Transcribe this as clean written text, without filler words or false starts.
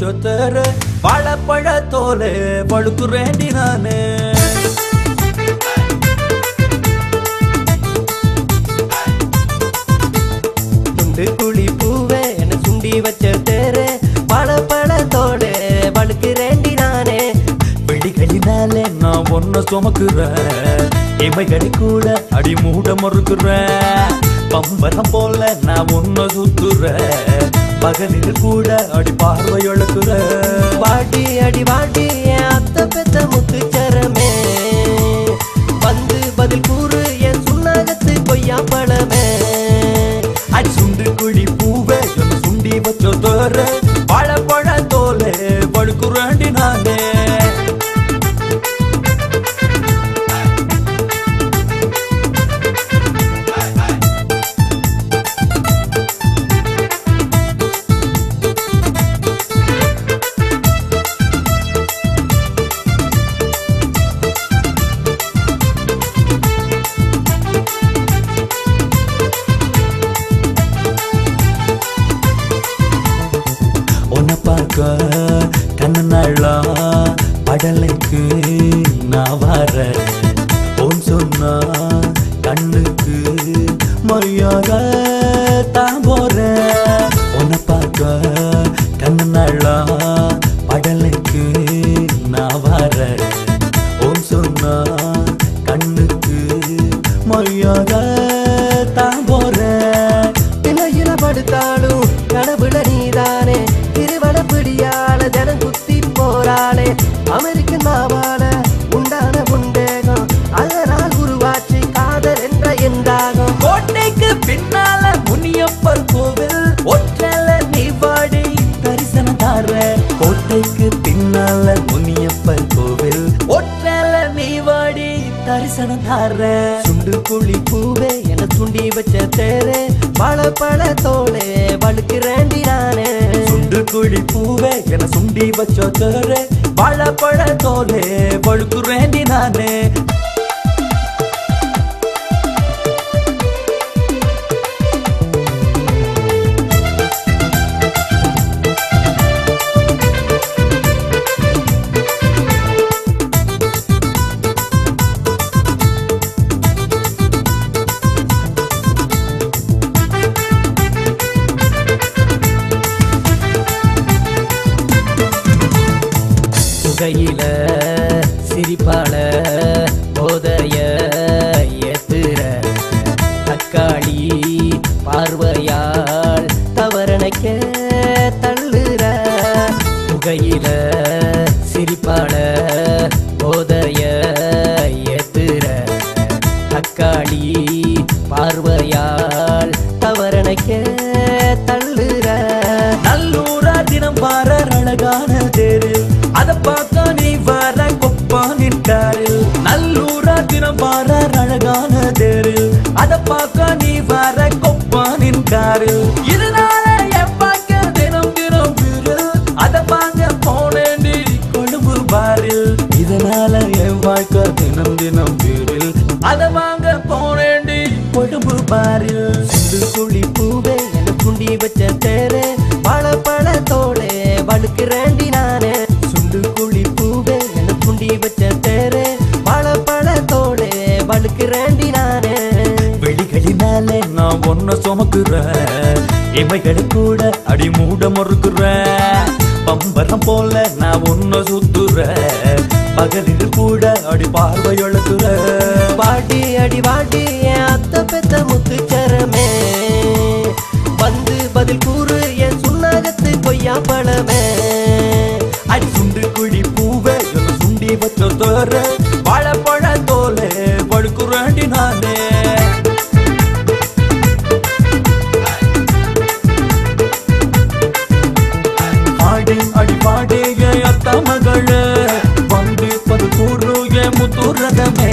வச்சோத்தர வாழைப்பழ தோலே வழுக்குறேண்டி நானு துண்டு குழி பூவே என்ன சுண்டி வச்சோத்தர வாழைப்பழ தோலே வழுக்குறேண்டி நானே விழிகளினாலே நான் ஒன்ன சுமக்குறேன் இமைகளை கூட அடி மூட மறுக்குறேன் பம்பரம் போல நான் ஒன்ன சுத்துறேன் பகலில் கூட அடி பார்வை இழக்குறேன் வாடி அடி வாடி என் அத்தை பெத்த முத்துச்சரமே வந்து பதில் கூறு என் சுண்ணாகத்து கொய்யா பழமே அடி சுண்டு குழி பூவே என்ன சுண்டி வச்சோ தோற வாழைப்பழ தோலே படுக்குறேண்டி நானே கண்ணா படலைக்கு நான் வர ஓன் சொன்னா கண்ணுக்கு மொழியாக தான் போறேன் உன்னை பார்க்க கண்ணா படலைக்கு நான் வர ஓன் சொன்னா கண்ணுக்கு மொழியாக தான் போறேன் இலையில படுத்தாலும் கடவுள நீதானே திருவளப்பிடியால ஜனம் குத்தி போராளே அமெரிக்கன் மாவால உண்டான உண்டேகம் அதனால் உருவாச்சு காதல் என்ற எந்தாகம் கோட்டைக்கு பின்னால முனியப்பர் கோவில் ஒற்றல நீ வாடி தரிசனம் தார கோட்டைக்கு பின்னால முனியப்பர் கோவில் ஒற்றல நீ வாடி தரிசனம் தார சுண்டு குழி பூவே என சுண்டி வச்ச தேரே வாழைப்பழ தோலே வழுக்குறேண்டி நானே சுண்டு குழி பூவே என சுண்டி வச்சோ தோற வாழைப்பழ தோலே வழுக்குறேண்டி நானே கையில சிரிப்பாள போதைய ஏத்துற தக்காளி பார்வையால் தவறனைக்க தள்ளுற புகையில சிரிப்பாள போதைய ஏத்துற தக்காளி பார்வையால் தவறனைக்க தள்ளுற நல்லூரா தினம் பார அழகான தேரு அத பார்த்தா நீ வர கொப்பானின் காரில் நல்லூரா தினம் பார அழகான தேரு அத பார்த்தா நீ வர கொப்பானின் காரில் இதனால என் பார்க்க தினம் தினம் வீரு அத பாங்க போனேண்டி கொழும்பு பாரில் இதனால என் வாழ்க்கை தினம் தினம் வீரில் அத வாங்க போனேண்டி கொழும்பு பாரில் சுண்டு குழி பூவே என குண்டி வச்ச தேரே வாழைப்பழ தோலே வழுக்குறேண்டி நானே சுண்டு குழி பூவே என குண்டி வச்ச தேரே வாழைப்பழ தோலே வழுக்குறேண்டி நானே வெளிகளினாலே நான் ஒன்ன சுமக்குறேன் இமைகளை கூட அடி மூட மறுக்குறேன் பம்பரம் போல நான் ஒன்ன சுத்துறேன் பகலில் கூட அடி பார்வை இழக்குறேன் வாடி அடி வாடி என் அத்தை பெத்த முத்துச்சரமே வந்து பதில் கூறு என் சுண்ணாகத்து கொய்யா பழமே அடி சுண்டு குழி பூவே என்ன சுண்டி வச்சோ தோற வாழைப்பழ தோலே வழுக்குறேண்டி நானே ஆடி அடி பாடி அத்த மகள வந்து பது கூறு முத்துரதமே